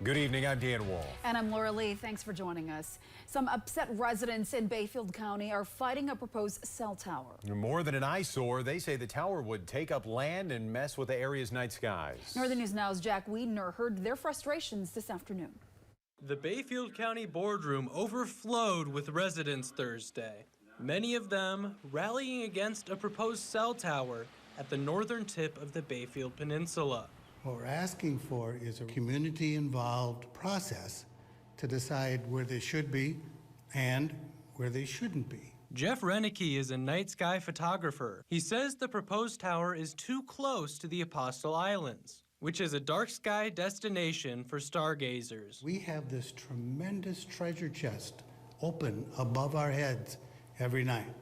Good evening, I'm Dan Wall. And I'm Laura Lee. Thanks for joining us. Some upset residents in Bayfield County are fighting a proposed cell tower. More than an eyesore, they say the tower would take up land and mess with the area's night skies. Northern News Now's Jack Wiedner heard their frustrations this afternoon. The Bayfield County boardroom overflowed with residents Thursday, many of them rallying against a proposed cell tower at the northern tip of the Bayfield Peninsula. What we're asking for is a community-involved process to decide where they should be and where they shouldn't be. Jeff Renicky is a night sky photographer. He says the proposed tower is too close to the Apostle Islands, which is a dark sky destination for stargazers. We have this tremendous treasure chest open above our heads every night.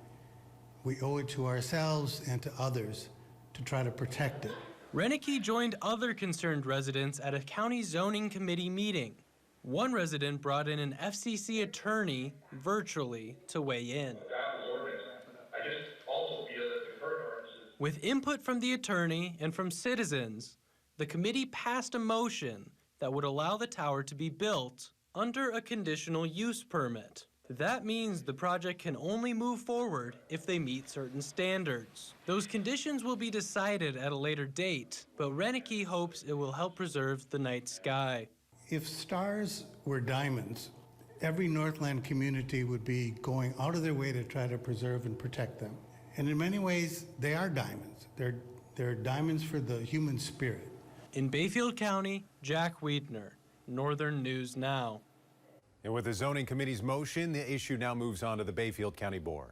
We owe it to ourselves and to others to try to protect it. Renicky joined other concerned residents at a county zoning committee meeting. One resident brought in an FCC attorney virtually to weigh in. With input from the attorney and from citizens, the committee passed a motion that would allow the tower to be built under a conditional use permit. That means the project can only move forward if they meet certain standards. Those conditions will be decided at a later date, but Renicky hopes it will help preserve the night sky. If stars were diamonds, every Northland community would be going out of their way to try to preserve and protect them. And in many ways, they are diamonds. They're diamonds for the human spirit. In Bayfield County, Jack Wiedner, Northern News Now. And with the zoning committee's motion, the issue now moves on to the Bayfield County Board.